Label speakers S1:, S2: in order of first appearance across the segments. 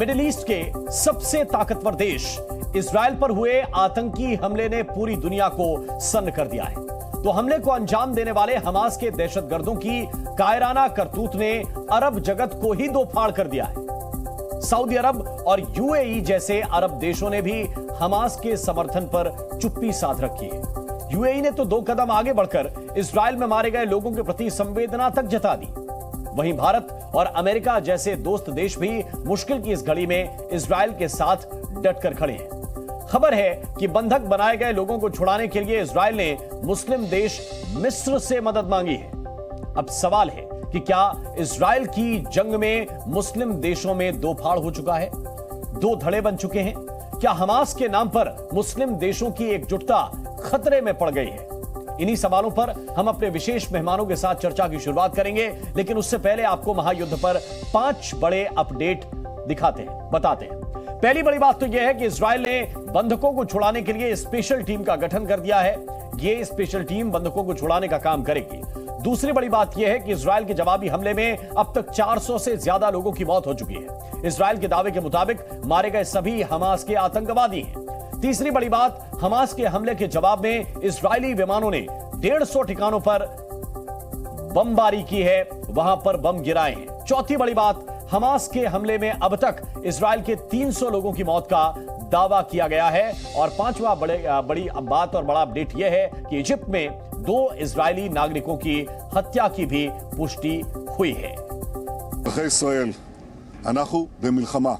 S1: Middle east के सबसे ताकतवर देश इजराइल पर हुए आतंकी हमले ने पूरी दुनिया को सन्न कर दिया है। तो हमले को अंजाम देने वाले हमास के दहशतगर्दों की कायराना करतूत ने अरब जगत को ही दो फाड़ कर दिया है। सऊदी अरब और यूएई जैसे अरब देशों ने भी हमास के समर्थन पर चुप्पी साध रखी है। यूएई ने तो 2 कदम आगे बढ़कर इजराइल में मारे गए लोगों के प्रति संवेदना तक जता दी। वहीं भारत और अमेरिका जैसे दोस्त देश भी मुश्किल की इस घड़ी में इजराइल के साथ डटकर खड़े हैं। खबर है कि बंधक बनाए गए लोगों को छुड़ाने के लिए इजराइल ने मुस्लिम देश मिस्र से मदद मांगी है। अब सवाल है कि क्या इजराइल की जंग में मुस्लिम देशों में दो फाड़ हो चुका है, 2 धड़े बन चुके हैं? क्या हमास के नाम पर मुस्लिम देशों की एकजुटता खतरे में पड़ गई है? इन्हीं सवालों पर हम अपने विशेष मेहमानों के साथ चर्चा की शुरुआत करेंगे, लेकिन उससे पहले आपको महायुद्ध पर 5 बड़े अपडेट बताते हैं। पहली बड़ी बात तो यह है कि इजराइल ने बंधकों को छुड़ाने के लिए स्पेशल टीम का गठन कर दिया है। यह स्पेशल टीम बंधकों को छुड़ाने का काम करेगी। दूसरी बड़ी बात यह है कि इजराइल के जवाबी हमले में अब तक 400 से ज्यादा लोगों की मौत हो चुकी है। इजराइल के दावे के मुताबिक मारे गए सभी हमास के आतंकवादी हैं। तीसरी बड़ी बात, हमास के हमले के जवाब में इजरायली विमानों ने 150 ठिकानों पर बमबारी की है, वहां पर बम गिराए हैं। चौथी बड़ी बात, हमास के हमले में अब तक इजराइल के 300 लोगों की मौत का दावा किया गया है। और पांचवा बड़ी बात और बड़ा अपडेट यह है कि इजिप्ट में 2 इजरायली नागरिकों की हत्या की भी पुष्टि हुई है।
S2: ישראל, אנחנו במלחמה,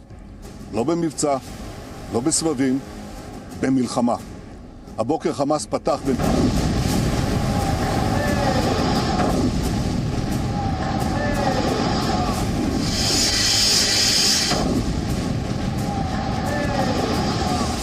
S2: לא במבצע, לא בסבבים, במלחמה. הבוקר חמאס פתח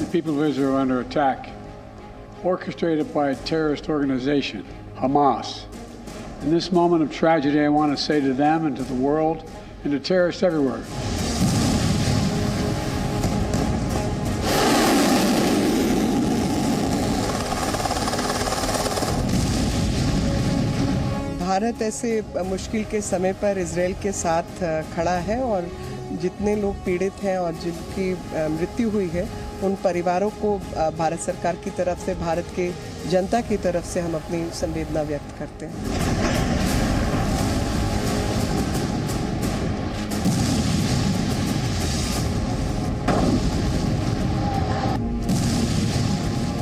S3: The people of Israel are under attack, orchestrated by a terrorist organization, Hamas. In this moment of tragedy, I want to say to them and to the world and to terrorists everywhere,
S4: Bharat ऐसे मुश्किल के समय पर Israel के साथ खड़ा है और जितने लोग पीड़ित हैं और जिनकी मृत्यु हुई है उन परिवारों को भारत सरकार की तरफ से, भारत के जनता की तरफ से हम अपनी संवेदना व्यक्त करते हैं।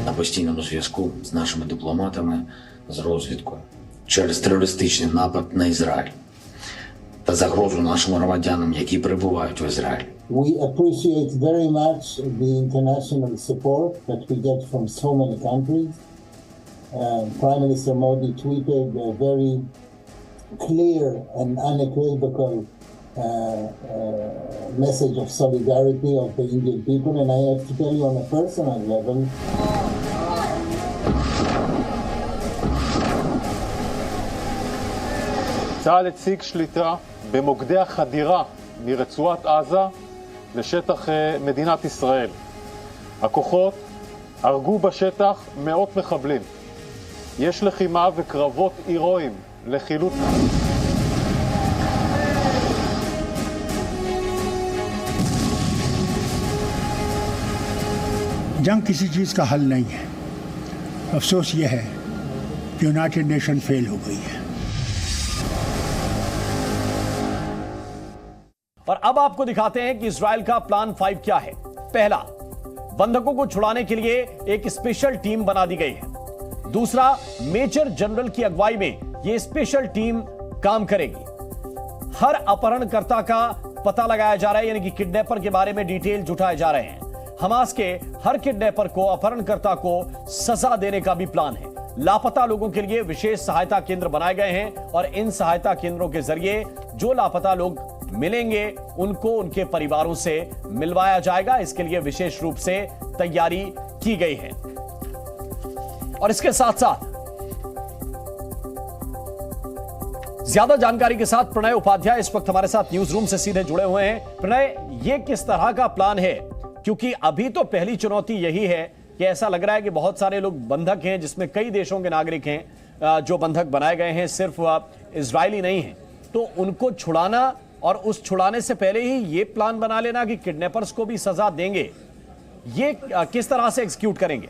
S5: На постійному зв'язку з нашими дипломатами, з розвідкою через терористичний напад на Ізраїль та загрозу нашим громадянам, які перебувають в Ізраїлі.
S6: We appreciate very much the international support that we get from so many countries. Prime Minister Modi tweeted a very clear and unequivocal message of solidarity of the Indian people, and I have to tell you on a personal level,
S7: צה"ל הציג שליטה במוקדי החדירה מרצועת עזה לשטח מדינת ישראל. הכוחות הרגו בשטח מאות מחבלים. יש לחימה וקרבות הירואיים לחילוץ.
S8: जंग किसी चीज़ का हल नहीं है। अफसोस ये है कि यूनाइटेड नेशन फेल हो गई है।
S1: और अब आपको दिखाते हैं कि इजराइल का प्लान 5 क्या है। पहला, बंधकों को छुड़ाने के लिए एक स्पेशल टीम बना दी गई है। दूसरा, मेजर जनरल की अगुवाई में यह स्पेशल टीम काम करेगी। हर अपहरणकर्ता का पता लगाया जा रहा है, यानी कि किडनैपर के बारे में डिटेल जुटाए जा रहे हैं। हमास के हर किडनैपर को, अपहरणकर्ता को सजा देने का भी प्लान है। लापता लोगों के लिए विशेष सहायता केंद्र बनाए गए हैं और इन सहायता केंद्रों के जरिए जो लापता लोग मिलेंगे उनको उनके परिवारों से मिलवाया जाएगा। इसके लिए विशेष रूप से तैयारी की गई है। और इसके साथ साथ ज्यादा जानकारी के साथ प्रणय उपाध्याय इस वक्त हमारे साथ न्यूज रूम से सीधे जुड़े हुए हैं। प्रणय, ये किस तरह का प्लान है? क्योंकि अभी तो पहली चुनौती यही है कि ऐसा लग रहा है कि बहुत सारे लोग बंधक हैं, जिसमें कई देशों के नागरिक हैं जो बंधक बनाए गए हैं, सिर्फ इजरायली नहीं हैं। तो उनको छुड़ाना और उस छुड़ाने से पहले ही ये प्लान बना लेना कि किडनैपर्स को भी सजा देंगे, ये किस तरह से एग्जीक्यूट करेंगे?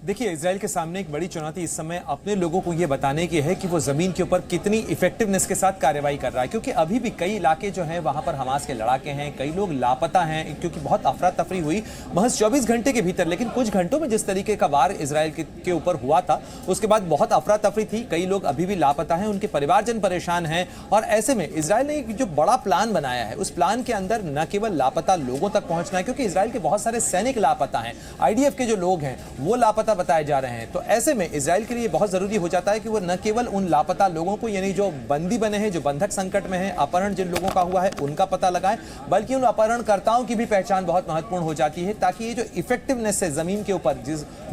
S9: देखिए, इजराइल के सामने एक बड़ी चुनौती इस समय अपने लोगों को यह बताने की है कि वो जमीन के ऊपर कितनी इफेक्टिवनेस के साथ कार्रवाई कर रहा है, क्योंकि अभी भी कई इलाके जो हैं वहां पर हमास के लड़ाके हैं, कई लोग लापता हैं, क्योंकि बहुत अफरा तफरी हुई महज 24 घंटे के भीतर। लेकिन कुछ घंटों में जिस तरीके का वार इजराइल के ऊपर हुआ था, उसके बाद बहुत अफरा तफरी थी, कई लोग अभी भी लापता हैं, उनके परिवारजन परेशान हैं। और ऐसे में इजराइल ने एक जो बड़ा प्लान बनाया है, उस प्लान के अंदर न केवल लापता लोगों तक पहुंचना है, क्योंकि इजराइल के बहुत सारे सैनिक लापता हैं, IDF के जो लोग हैं वो लापता बताए जा रहे हैं। तो ऐसे में इजराइल के लिए बहुत जरूरी हो जाता है कि वो न केवल उन लापता लोगों को, यानी जो बंदी बने हैं, जो बंधक संकट में हैं, अपहरण जिन लोगों का हुआ है उनका पता लगाएं, बल्कि उन अपहरणकर्ताओं की भी पहचान बहुत महत्वपूर्ण हो जाती है, ताकि ये जो इफेक्टिवनेस है जमीन के ऊपर,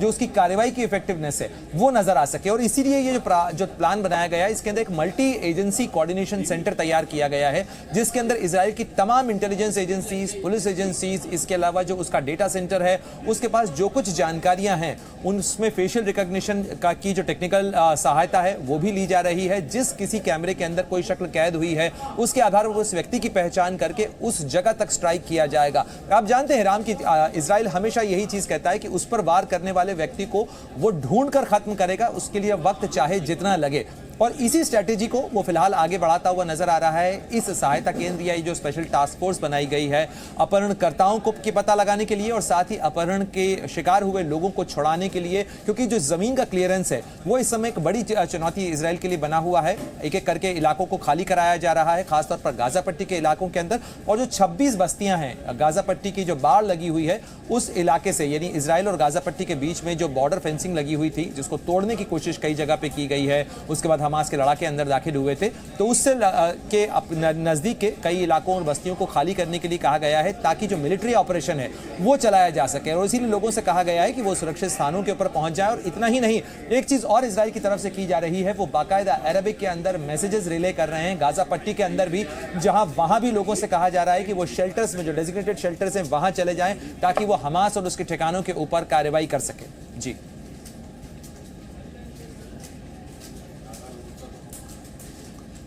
S9: जो उसकी कार्रवाई की इफेक्टिवनेस है वो नजर आ सके। और इसीलिए ये जो प्लान बनाया गया है, इसके अंदर एक मल्टी एजेंसी कोऑर्डिनेशन सेंटर तैयार किया गया है, जिसके अंदर इजराइल की तमाम इंटेलिजेंस एजेंसीज, पुलिस एजेंसीज, इसके अलावा जो उसका डेटा सेंटर है, उसके पास जो कुछ जानकारियां हैं उनमें फेशियल रिकॉग्निशन की जो टेक्निकल सहायता है वो भी ली जा रही है। जिस किसी कैमरे के अंदर कोई शक्ल कैद हुई है, उसके आधार पर उस व्यक्ति की पहचान करके उस जगह तक स्ट्राइक किया जाएगा। आप जानते हैं राम, की इजराइल हमेशा यही चीज कहता है कि उस पर वार करने वाले व्यक्ति को वो ढूंढ कर खत्म करेगा, उसके लिए वक्त चाहे जितना लगे। और इसी स्ट्रेटेजी को वो फिलहाल आगे बढ़ाता हुआ नजर आ रहा है। इस सहायता केंद्र या जो स्पेशल टास्क फोर्स बनाई गई है अपहरणकर्ताओं को की पता लगाने के लिए और साथ ही अपहरण के शिकार हुए लोगों को छुड़ाने के लिए, क्योंकि जो जमीन का क्लियरेंस है वो इस समय एक बड़ी चुनौती इजराइल के लिए बना हुआ है। एक एक करके इलाकों को खाली कराया जा रहा है, खासतौर पर गाजा पट्टी के इलाकों के अंदर। और जो 26 बस्तियां हैं गाजा पट्टी की, जो बाढ़ लगी हुई है उस इलाके से, यानी इजराइल और गाजा पट्टी के बीच में जो बॉर्डर फेंसिंग लगी हुई थी, जिसको तोड़ने की कोशिश कई जगह पे की गई है, उसके बाद हमास के लड़ाके अंदर दाखिल हुए थे, तो उससे के नजदीक के कई इलाकों और बस्तियों को खाली करने के लिए कहा गया है, ताकि जो मिलिट्री ऑपरेशन है वो चलाया जा सके। और इसीलिए लोगों से कहा गया है कि वो सुरक्षित स्थानों के ऊपर पहुंच जाए। और इतना ही नहीं, एक चीज और इजराइल की तरफ से की जा रही है, वो बाकायदा अरबिक के अंदर मैसेजेस रिले कर रहे हैं गाजा पट्टी के अंदर भी, जहां वहां भी लोगों से कहा जा रहा है कि वो शेल्टर्स में, जो डेजिग्नेटेड शेल्टर्स हैं, वहां चले जाएं, ताकि वो हमास और उसके ठिकानों के ऊपर कार्रवाई कर सके। जी,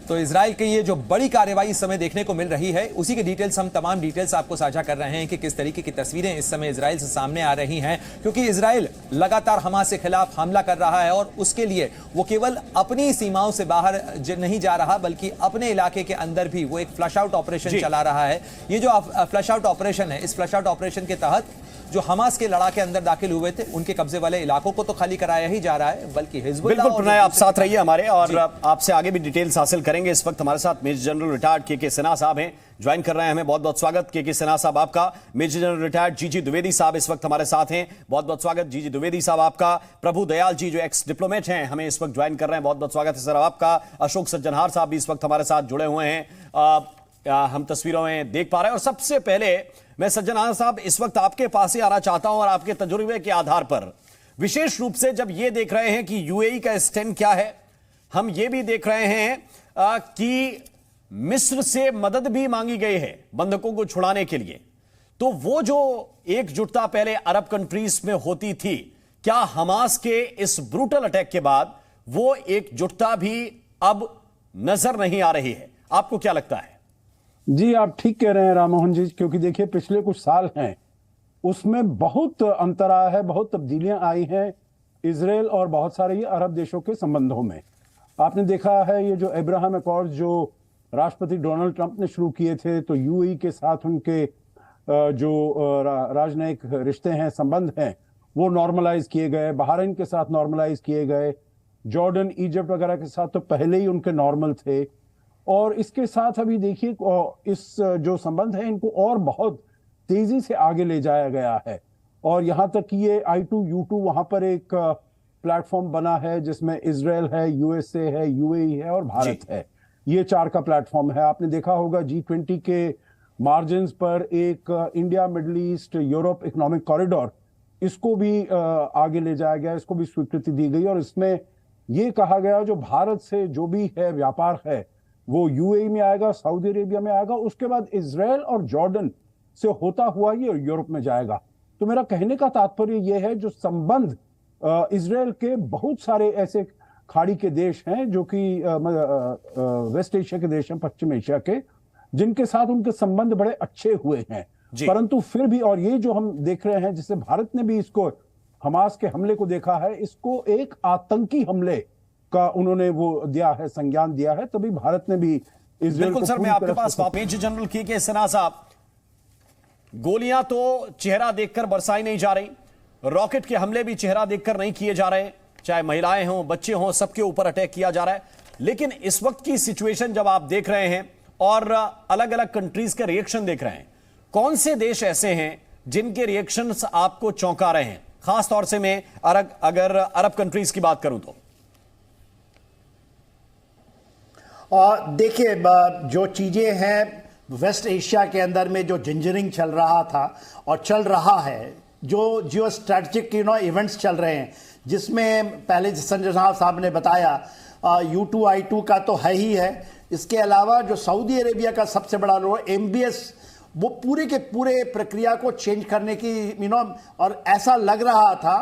S9: तो इजराइल की ये जो बड़ी कार्रवाई इस समय देखने को मिल रही है, उसी के डिटेल्स, हम तमाम डिटेल्स आपको साझा कर रहे हैं कि किस तरीके की तस्वीरें इस समय इजराइल से सामने आ रही हैं। क्योंकि इजराइल लगातार हमास के खिलाफ हमला कर रहा है और उसके लिए वो केवल अपनी सीमाओं से बाहर नहीं जा रहा, बल्कि अपने इलाके के अंदर भी वो एक फ्लश आउट ऑपरेशन चला रहा है। ये जो फ्लश आउट ऑपरेशन है, इस फ्लश आउट ऑपरेशन के तहत जो हमास के लड़ाके अंदर दाखिल हुए थे, उनके कब्जे वाले इलाकों को तो खाली कराया ही जा रहा है, बल्कि हिजबुल्लाह।
S1: बिल्कुल प्रणय, आप साथ रहिए हमारे, और आपसे आगे भी डिटेल्स हासिल करेंगे। इस वक्त हमारे साथ मेजर जनरल रिटायर्ड के सिन्हा साहब हैं, ज्वाइन कर रहे हैं हमें। बहुत बहुत स्वागत के सिन्हा साहब आपका। मेजर जनरल रिटायर्ड जीजी द्विवेदी साहब इस वक्त हमारे साथ हैं, बहुत बहुत स्वागत जीजी द्विवेदी साहब आपका। प्रभु दयाल जी जो एक्स डिप्लोमेट हैं, हमें इस वक्त ज्वाइन कर रहे हैं, बहुत बहुत स्वागत है सर आपका। अशोक सज्जनहार साहब भी इस वक्त हमारे साथ जुड़े हुए हैं, हम तस्वीरों में देख पा रहे हैं। और सबसे पहले मैं सज्जनहार साहब इस वक्त आपके पास ही आना चाहता हूं, और आपके तजुर्बे के आधार पर, विशेष रूप से जब ये देख रहे हैं कि यूएई का स्टैंड क्या है, हम ये भी देख रहे हैं कि मिस्र से मदद भी मांगी गई है बंधकों को छुड़ाने के लिए, तो वो जो एकजुटता पहले अरब कंट्रीज में होती थी, क्या हमास के इस ब्रूटल अटैक के बाद वो एकजुटता भी अब नजर नहीं आ रही है? आपको क्या लगता है?
S10: जी, आप ठीक कह रहे हैं राममोहन जी, क्योंकि देखिए पिछले कुछ साल हैं उसमें बहुत अंतर आया है, बहुत तब्दीलियां आई हैं इजराइल और बहुत सारे ये अरब देशों के संबंधों में। आपने देखा है ये जो अब्राहम अकॉर्ड जो राष्ट्रपति डोनाल्ड ट्रंप ने शुरू किए थे, तो यूएई के साथ उनके जो राजनयिक रिश्ते हैं, संबंध हैं, वो नॉर्मलाइज किए गए। बहरीन के साथ नॉर्मलाइज किए गए, जॉर्डन, इजिप्ट वगैरह के साथ तो पहले ही उनके नॉर्मल थे। और इसके साथ अभी देखिए इस जो संबंध है इनको और बहुत तेजी से आगे ले जाया गया है, और यहाँ तक कि ये I2U2 वहां पर एक प्लेटफॉर्म बना है जिसमें इजराइल है, यूएसए है, यूएई है और भारत है। ये 4 का प्लेटफॉर्म है। आपने देखा होगा G20 के मार्जिन पर एक India middle east Europe economic corridor, इसको भी आगे ले जाया गया, इसको भी स्वीकृति दी गई, और इसमें ये कहा गया जो भारत से जो भी है व्यापार है वो यूएई में आएगा, सऊदी अरेबिया में आएगा, उसके बाद इजराइल और जॉर्डन से होता हुआ ये यूरोप में जाएगा। तो मेरा कहने का तात्पर्य यह है जो संबंध इजराइल के बहुत सारे ऐसे खाड़ी के देश हैं जो कि वेस्ट एशिया के देश हैं, पश्चिम एशिया के, जिनके साथ उनके संबंध बड़े अच्छे हुए हैं, परंतु फिर भी, और ये जो हम देख रहे हैं जिससे भारत ने भी इसको हमास के हमले को देखा है, इसको एक आतंकी हमले का उन्होंने वो दिया है, संज्ञान दिया है, तभी भारत ने भी इजराइल
S1: बिल्कुल सर, मैं आपके पास मेजर जनरल के सिन्हा साहब, गोलियां तो चेहरा देखकर बरसाई नहीं जा रही, रॉकेट के हमले भी चेहरा देखकर नहीं किए जा रहे, चाहे महिलाएं हों, बच्चे हों, सबके ऊपर अटैक किया जा रहा है। लेकिन इस वक्त की सिचुएशन जब आप देख रहे हैं और अलग अलग कंट्रीज के रिएक्शन देख रहे हैं, कौन से देश ऐसे हैं जिनके रिएक्शंस आपको चौंका रहे हैं? खास तौर से मैं अगर अरब कंट्रीज की बात करूं तो
S11: देखिए, जो चीजें हैं वेस्ट एशिया के अंदर में जो जिंजरिंग चल रहा था और चल रहा है, जो जियो स्ट्रैटेजिक इवेंट्स चल रहे हैं, जिसमें पहले संजय साहब ने बताया U2I2 का तो है ही है, इसके अलावा जो सऊदी अरेबिया का सबसे बड़ा रोल MBS, वो पूरे के पूरे प्रक्रिया को चेंज करने की और ऐसा लग रहा था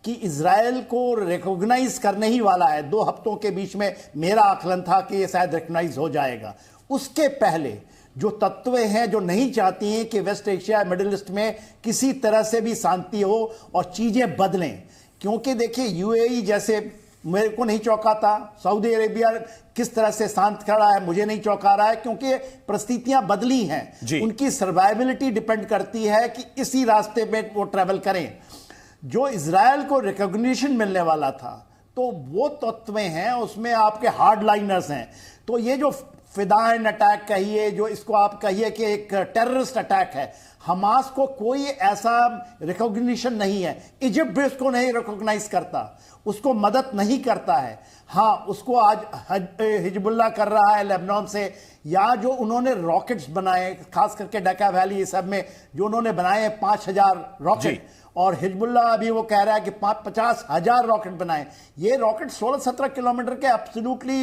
S11: कि इजराइल को रिकॉग्नाइज करने ही वाला है। 2 हफ्तों के बीच में मेरा आकलन था कि ये शायद रिकॉग्नाइज हो जाएगा। उसके पहले जो तत्व हैं जो नहीं चाहती हैं कि वेस्ट एशिया मिडिल ईस्ट में किसी तरह से भी शांति हो और चीजें बदलें, क्योंकि देखिए UAE जैसे मेरे को नहीं चौंका था, सऊदी अरेबिया किस तरह से शांत खड़ा है मुझे नहीं चौंका रहा है, क्योंकि परिस्थितियां बदली हैं, उनकी सर्वाइवलिटी डिपेंड करती है कि इसी रास्ते में वो ट्रैवल करें। जो इजराइल को रिकॉग्निशन मिलने वाला था तो वो तत्व हैं, उसमें आपके हार्ड लाइनर्स हैं। तो ये जो फिदाइन अटैक कहिए, जो इसको आप कहिए कि एक टेररिस्ट अटैक है, हमास को कोई ऐसा रिकॉग्निशन नहीं है। इजिप्ट भी उसको नहीं रिकॉग्नाइज करता, उसको मदद नहीं करता है। हाँ, उसको आज हिजबुल्लाह कर रहा है लेबनान से, या जो उन्होंने रॉकेट्स बनाए, खास करके डका वैली सब में जो उन्होंने बनाए 5000 रॉकेट, और हिजबुल्लाह अभी वो कह रहा है कि 50,000 रॉकेट बनाए। ये रॉकेट 16-17 किलोमीटर के एब्सोल्युटली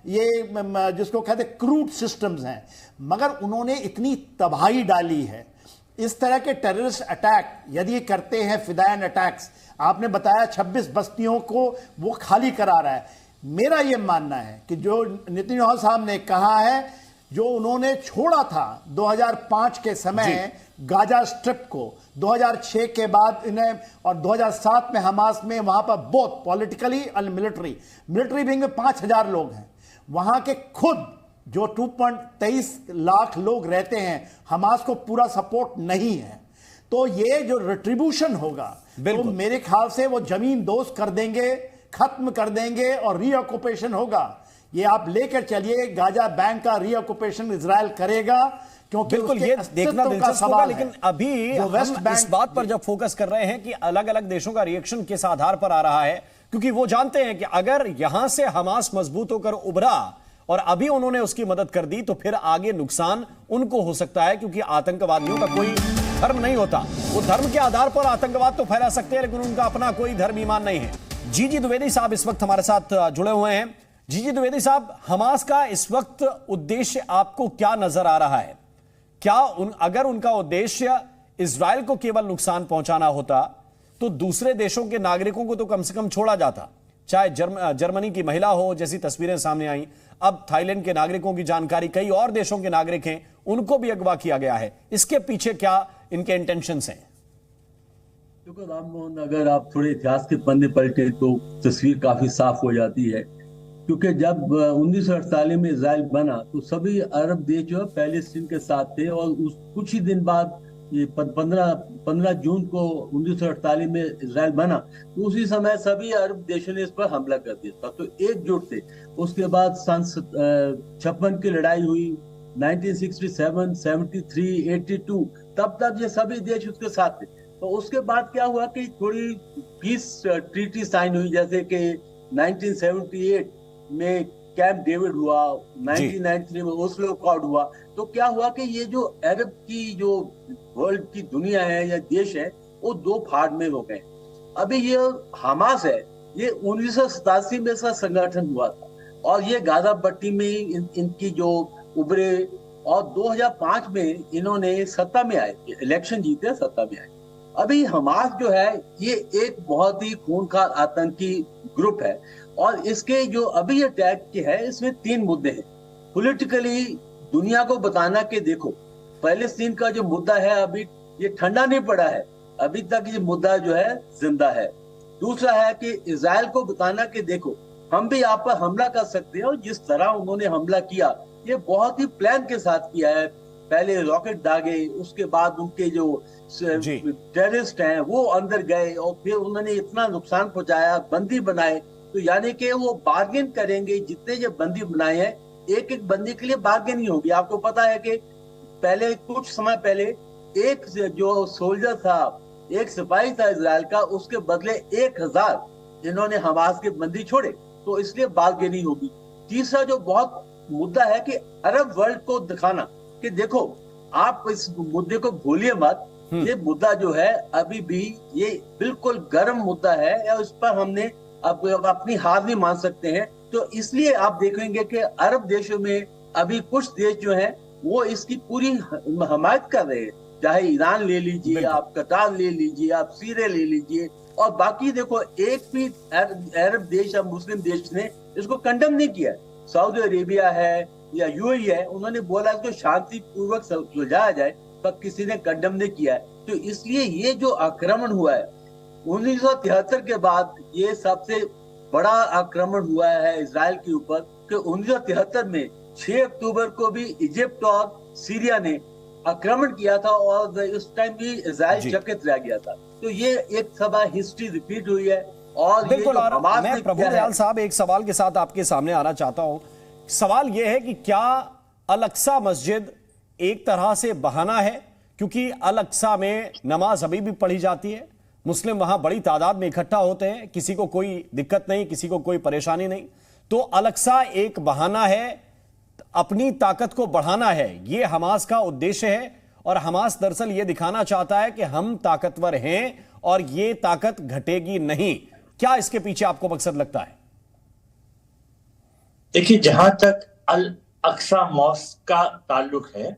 S11: ये जिसको कहते हैं क्रूड सिस्टम्स हैं, मगर उन्होंने इतनी तबाही डाली है। इस तरह के टेररिस्ट अटैक यदि करते हैं, फिदायन अटैक्स, आपने बताया 26 बस्तियों को वो खाली करा रहा है। मेरा ये मानना है कि जो नेतन्याहू साहब ने कहा है, जो उन्होंने छोड़ा था 2005 के समय गाजा स्ट्रिप को, 2006 के बाद इन्हें, और 2007 में हमास में वहां पर बोथ पॉलिटिकली और मिलिट्री विंग में 5000 लोग हैं। वहां के खुद जो 2.23 लाख लोग रहते हैं, हमास को पूरा सपोर्ट नहीं है। तो ये जो रिट्रीब्यूशन होगा, तो मेरे ख्याल से वो जमीन दोस्त कर देंगे, खत्म कर देंगे और रीऑक्युपेशन होगा। ये आप लेकर चलिए, गाजा बैंक का रीऑक्युपेशन इजराइल करेगा, क्योंकि
S1: बिल्कुल ये देखना दिलचस्प होगा। लेकिन अभी हम इस बात पर जब फोकस कर रहे हैं कि अलग अलग देशों का रिएक्शन किस आधार पर आ रहा है, क्योंकि वो जानते हैं कि अगर यहां से हमास मजबूत होकर उभरा और अभी उन्होंने उसकी मदद कर दी तो फिर आगे नुकसान उनको हो सकता है, क्योंकि आतंकवादियों का कोई धर्म नहीं होता। वो धर्म के आधार पर आतंकवाद तो फैला सकते हैं, लेकिन उनका अपना कोई धर्म ईमान नहीं है। जीजी द्विवेदी साहब इस वक्त हमारे साथ जुड़े हुए हैं। जीजी द्विवेदी साहब, हमास का इस वक्त उद्देश्य आपको क्या नजर आ रहा है? क्या अगर उनका उद्देश्य इजराइल को केवल नुकसान पहुंचाना होता तो दूसरे देशों के नागरिकों को तो कम से कम छोड़ा जाता, चाहे जर्मनी की महिला हो, जैसी तस्वीरें सामने आई, अब थाईलैंड के नागरिकों की जानकारी, कई और देशों के नागरिक हैं, उनको भी अगवा किया गया है। इसके पीछे क्या इनके इंटेंशंस हैं?
S12: देखो राम मोहन, अगर आप थोड़े इतिहास के पन्ने पलटे तो तस्वीर काफी साफ हो जाती है, क्योंकि जब 1948 में इजराइल बना तो सभी अरब देश जो है पैलेस्टीन के साथ थे, और उस कुछ ही दिन बाद ये 15 जून को 1948 में इजराइल बना, तो उसी समय सभी अरब देशों ने इस पर हमला कर दिया था, तो एकजुट थे। उसके बाद सन 56 की लड़ाई हुई, 1967, 73, 82, तब तक ये सभी देश उसके साथ थे। तो उसके बाद क्या हुआ कि थोड़ी पीस ट्रीटी साइन हुई, जैसे कि 1978 में कैंप डेविड हुआ, 1993 में ओस्लो अकॉर्ड हुआ। तो क्या हुआ कि ये जो अरब की जो वर्ल्ड की दुनिया है या देश है, वो 2 भाग में हो गए। अभी ये हमास है, ये 1987 में इसका संगठन हुआ था और ये गाजा पट्टी में इनकी जो उभरे और 2005 में इन्होंने सत्ता में आए, इलेक्शन जीते, सत्ता में आए। अभी हमास जो है ये एक बहुत ही खूंखार आतंकी ग्रुप है और इसके जो अभी अटैक के है इसमें 3 मुद्दे हैं। पॉलिटिकली दुनिया को बताना कि देखो पैलेस्टीन का जो मुद्दा है अभी ये ठंडा नहीं पड़ा है, अभी तक ये मुद्दा जो है जिंदा है। दूसरा है कि इजराइल को बताना कि देखो हम भी आप पर हमला कर सकते हैं और जिस तरह उन्होंने हमला किया ये बहुत ही प्लान के साथ किया है। पहले रॉकेट दागे, उसके बाद उनके जो टेररिस्ट हैं वो अंदर गए और फिर उन्होंने इतना नुकसान पहुंचाया, बंदी बनाए। तो यानी कि वो बार्गेन करेंगे, जितने जो बंदी बनाए हैं एक एक बंदी के लिए बार्गेन ही होगी। आपको पता है कि पहले कुछ समय पहले एक जो सोल्जर था, एक सिपाही था इजराइल का, उसके बदले 1000 इन्होंने हमास के बंदी छोड़े, तो इसलिए बार्गेनिंग होगी। तीसरा जो बहुत मुद्दा है कि अरब वर्ल्ड को दिखाना कि देखो आप इस मुद्दे को भूलिए मत, ये मुद्दा जो है अभी भी ये बिल्कुल गर्म मुद्दा है और इस पर हमने अपनी हार नहीं मान सकते हैं। तो इसलिए आप देखेंगे कि अरब देशों में अभी कुछ देश जो हैं वो इसकी पूरी हमायत कर रहे हैं, चाहे ईरान ले लीजिए, आप कतार ले लीजिए, आप सीरिया ले लीजिए, और बाकी देखो एक भी अरब देश या मुस्लिम देश ने इसको कंडेम नहीं किया। सऊदी अरेबिया है या यूएई है, उन्होंने बोला इसको शांति पूर्वक सुलझाया जाए, पर किसी ने कंडेम नहीं किया है। तो इसलिए ये जो आक्रमण हुआ है 1973 के बाद ये सबसे बड़ा आक्रमण हुआ है इजराइल के ऊपर, कि 1973 में 6 अक्टूबर को भी इजिप्ट और सीरिया ने आक्रमण किया था और उस टाइम भी इजराइल चकित रह गया था। तो ये एक सभा हिस्ट्री रिपीट हुई है। और
S1: बिल्कुल, और मैं प्रभुदयाल साहब एक सवाल के साथ आपके सामने आना चाहता हूं। सवाल यह है कि क्या अल-अक्सा मस्जिद एक तरह से बहाना है, क्योंकि अल-अक्सा में नमाज अभी भी पढ़ी जाती है, मुस्लिम वहां बड़ी तादाद में इकट्ठा होते हैं, किसी को कोई दिक्कत नहीं, किसी को कोई परेशानी नहीं, तो अल-अक्सा एक बहाना है, अपनी ताकत को बढ़ाना है, ये हमास का उद्देश्य है। और हमास दरअसल ये दिखाना चाहता है कि हम ताकतवर हैं और ये ताकत घटेगी नहीं। क्या इसके पीछे आपको मकसद लगता है?
S13: देखिए, जहां तक अल अक्सा मॉस्क का ताल्लुक है,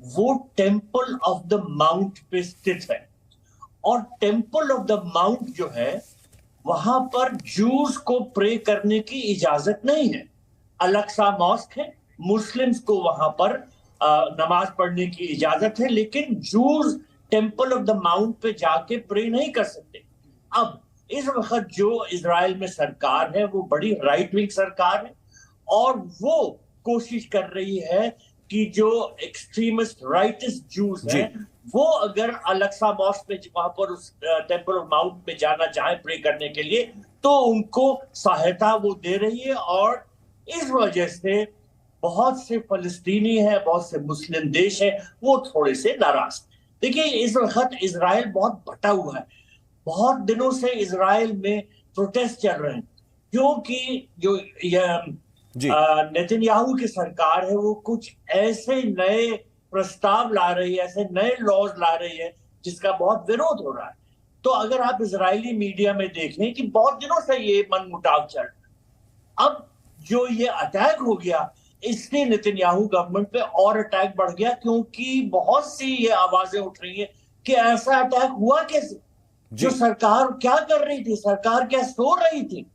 S13: वो टेंपल ऑफ द माउंट पे स्थित है और टेंपल ऑफ द माउंट जो है वहां पर जूस को प्रे करने की इजाजत नहीं है। अल अक्सा मॉस्क है, मुस्लिम्स को वहां पर नमाज पढ़ने की इजाजत है, लेकिन juice temple of the mount पे जाके प्रे नहीं कर सकते। अब इस वक्त जो इजराइल में सरकार है वो बड़ी राइट विंग सरकार है और वो कोशिश कर रही है कि जो एक्सट्रीमिस्ट राइटिस्ट जूस हैं वो अगर अल-अक्सा मॉस्क में वहां पर उस टेंपल ऑफ माउंट पे जाना चाहे प्रे करने के लिए, तो उनको सहायता वो दे रही है। और इस वजह से बहुत से फलस्तीनी है, बहुत से मुस्लिम देश है, वो थोड़े से नाराज। देखिए, इस वक्त इजराइल बहुत बटा हुआ है, बहुत दिनों से इजराइल में प्रोटेस्ट चल रहे हैं, क्योंकि जो नेतन्याहू की सरकार है वो कुछ ऐसे नए प्रस्ताव ला रही है, ऐसे नए लॉज ला रही है जिसका बहुत विरोध हो रहा है। तो अगर आप इजरायली मीडिया में देखें कि बहुत दिनों से ये मनमुटाव चल रहा है, अब जो ये अटैक हो गया इससे नेतन्याहू गवर्नमेंट पे और अटैक बढ़ गया, क्योंकि बहुत सी ये आवाजें उठ रही हैं कि ऐसा अटैक हुआ कैसे, जो सरकार क्या कर रही थी, सरकार क्या सो रही थी।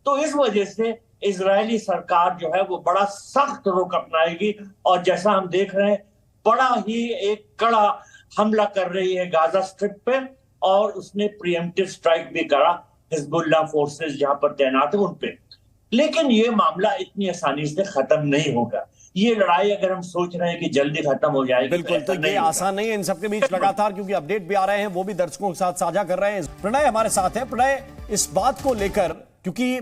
S13: तो इस वजह से इजरायली सरकार जो है वो बड़ा सख्त रुख अपनाएगी और जैसा हम देख रहे हैं बड़ा ही एक कड़ा हमला कर रही है गाजा स्ट्रिप पे, और उसने प्रीएम्प्टिव स्ट्राइक भी करा हिजबुल्लाह फोर्सेस जहां पर तैनात है उन पे। लेकिन ये मामला इतनी आसानी से खत्म नहीं होगा। ये लड़ाई अगर हम सोच रहे हैं कि जल्दी खत्म हो जाएगी,
S1: बिल्कुल तो ये आसान नहीं है। इन सबके बीच लगातार क्योंकि अपडेट भी आ रहे हैं, वो भी दर्शकों के साथ साझा कर रहे हैं। प्रणय हमारे साथ है। प्रणय, इस बात को लेकर, क्योंकि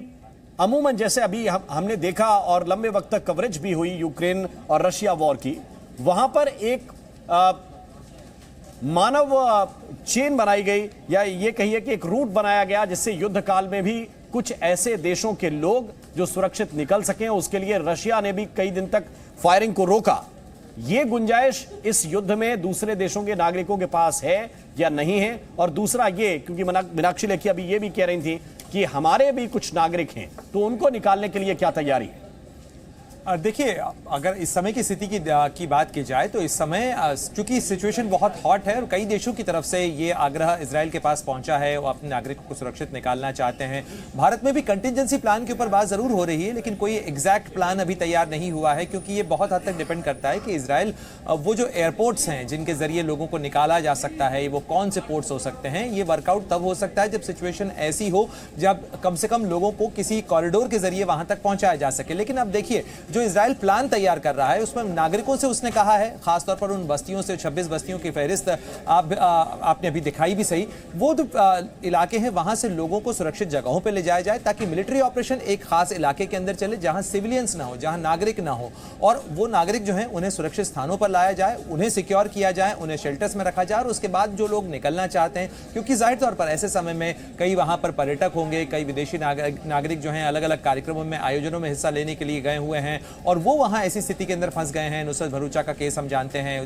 S1: अमूमन जैसे अभी हमने देखा और लंबे वक्त तक कवरेज भी हुई यूक्रेन और रशिया वॉर की, वहां पर एक मानव चेन बनाई गई, या ये कहिए कि एक रूट बनाया गया जिससे युद्ध काल में भी कुछ ऐसे देशों के लोग जो सुरक्षित निकल सकें। उसके लिए रशिया ने भी कई दिन तक फायरिंग को रोका। ये गुंजाइश इस युद्ध में दूसरे देशों के नागरिकों के पास है या नहीं है? और दूसरा ये, क्योंकि मीनाक्षी लेखी अभी ये भी कह रही थी कि हमारे भी कुछ नागरिक हैं, तो उनको निकालने के लिए क्या तैयारी है?
S9: देखिए, अगर इस समय की स्थिति की बात की जाए तो इस समय चूंकि सिचुएशन बहुत हॉट है और कई देशों की तरफ से ये आग्रह इजराइल के पास पहुंचा है, वो अपने नागरिकों को सुरक्षित निकालना चाहते हैं। भारत में भी कंटिजेंसी प्लान के ऊपर बात जरूर हो रही है, लेकिन कोई एग्जैक्ट प्लान अभी तैयार नहीं हुआ है, क्योंकि ये बहुत हद तक डिपेंड करता है कि इजराइल वो जो एयरपोर्ट्स हैं जिनके जरिए लोगों को निकाला जा सकता है, वो कौन से पोर्ट्स हो सकते हैं। ये वर्कआउट तब हो सकता है जब सिचुएशन ऐसी हो जब कम से कम लोगों को किसी कॉरिडोर के जरिए वहां तक पहुंचाया जा सके। लेकिन अब देखिए, जो इजराइल प्लान तैयार कर रहा है उसमें नागरिकों से उसने कहा है, खासतौर पर उन बस्तियों से, 26 बस्तियों की फहरिस्त आपने अभी दिखाई भी सही, वो जो इलाके हैं वहां से लोगों को सुरक्षित जगहों पर ले जाया जाए ताकि मिलिट्री ऑपरेशन एक खास इलाके के अंदर चले जहां सिविलियंस ना हो, जहां नागरिक ना हो, और वो नागरिक जो हैं उन्हें सुरक्षित स्थानों पर लाया जाए, उन्हें सिक्योर किया जाए, उन्हें शेल्टर्स में रखा जाए। और उसके बाद जो लोग निकलना चाहते हैं, क्योंकि जाहिर तौर पर ऐसे समय में कई वहां पर पर्यटक होंगे, कई विदेशी नागरिक जो हैं अलग अलग कार्यक्रमों में, आयोजनों में हिस्सा लेने के लिए गए हुए हैं और वो वहां ऐसी स्थिति के अंदर फंस गए हैं। नुसरत भरूचा का केस हम जानते हैं,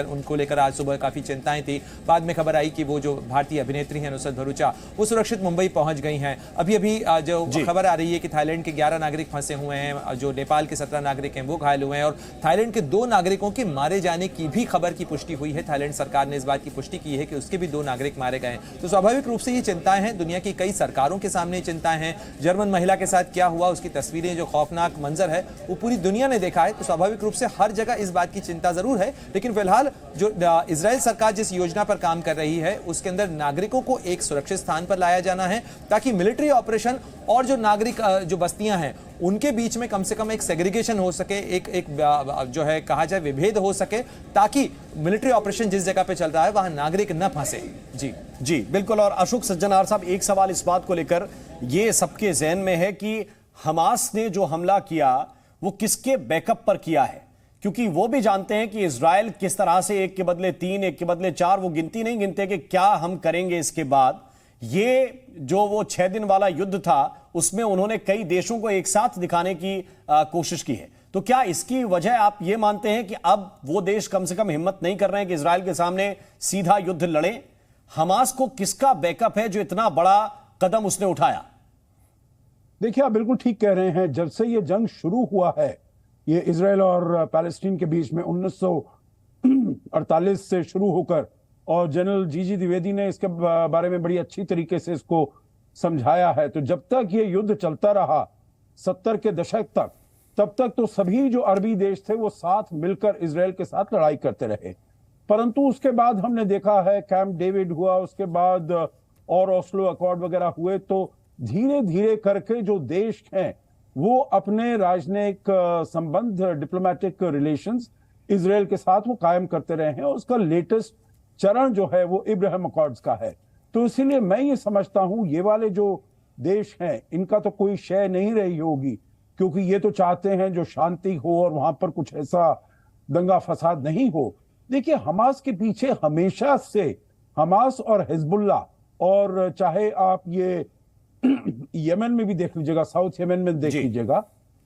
S9: उनको लेकर आज सुबह काफी चिंताएं थी। बाद में खबर आई कि वो जो भारतीय अभिनेत्री हैं नुसरत भरूचा, वो सुरक्षित मुंबई पहुंच गई हैं। अभी जो खबर आ रही है कि थाईलैंड के 11 नागरिक फंसे हुए हैं, जो नेपाल के 17 नागरिक हैं वो घायल हुए हैं, और थाईलैंड के 2 नागरिकों के मारे जाने की भी खबर की पुष्टि हुई है। थाईलैंड सरकार ने इस बात की पुष्टि की है कि उसके भी 2 नागरिक मारे गए। तो स्वाभाविक रूप से ये चिंताएं हैं, दुनिया की कई सरकारों के सामने चिंताएं हैं। जर्मन महिला के साथ क्या हुआ, उसकी तस्वीरें, जो खौफनाक मंजर है वो पूरी दुनिया ने देखा है। तो स्वाभाविक रूप से हर जगह इस बात की चिंता जरूर है। लेकिन फिलहाल जो इजराइल सरकार जिस योजना पर काम कर रही है उसके अंदर नागरिकों को एक सुरक्षित स्थान पर लाया जाना है ताकि मिलिट्री ऑपरेशन और जो नागरिक जो बस्तियां हैं उनके बीच में कम से कम एक सेग्रीगेशन हो सके, एक जो है कहा जाए विभेद हो सके, ताकि मिलिट्री ऑपरेशन जिस जगह पे चल रहा है वहां नागरिक न फंसे।
S1: जी बिल्कुल। और अशोक सज्जनार साहब, एक सवाल इस बात को लेकर ये सबके जहन में है कि हमास ने जो हमला किया वो किसके बैकअप पर किया है, क्योंकि वो भी जानते हैं कि इजराइल किस तरह से 1 के बदले 3, 1 के बदले 4, वो गिनती नहीं गिनते कि क्या हम करेंगे इसके बाद। ये जो वो 6 दिन वाला युद्ध था उसमें उन्होंने कई देशों को एक साथ दिखाने की कोशिश की है। तो क्या इसकी वजह आप ये मानते हैं कि अब वो देश कम से कम हिम्मत नहीं कर रहे हैं कि इजराइल के सामने सीधा युद्ध लड़े? हमास को किसका बैकअप है जो इतना बड़ा कदम उसने उठाया?
S10: देखिए, आप बिल्कुल ठीक कह रहे हैं। जब से ये जंग शुरू हुआ है, ये इजराइल और पैलेस्टीन के बीच में 1948 से शुरू होकर, और जनरल जीजी द्विवेदी ने इसके बारे में बड़ी अच्छी तरीके से इसको समझाया है। तो जब तक ये युद्ध चलता रहा 70 के दशक तक, तब तक तो सभी जो अरबी देश थे वो साथ मिलकर इजराइल के साथ लड़ाई करते रहे। परंतु उसके बाद हमने देखा है, कैंप डेविड हुआ, उसके बाद और ओस्लो अकॉर्ड वगैरह हुए, तो धीरे धीरे करके जो देश हैं वो अपने राजनयिक संबंध, डिप्लोमेटिक रिलेशंस इजराइल के साथ वो कायम करते रहे हैं। उसका लेटेस्ट चरण जो है वो इब्राहिम अकॉर्ड्स का है। तो इसीलिए मैं ये समझता हूं ये वाले जो देश हैं इनका तो कोई शय नहीं रही होगी, क्योंकि ये तो चाहते हैं जो शांति हो और वहां पर कुछ ऐसा दंगा फसाद नहीं हो। देखिए, हमास के पीछे हमेशा से हमास और हिजबुल्लाह, और चाहे आप ये यमन में भी देख लीजिएगा, साउथ यमन में देख लीजिएगा,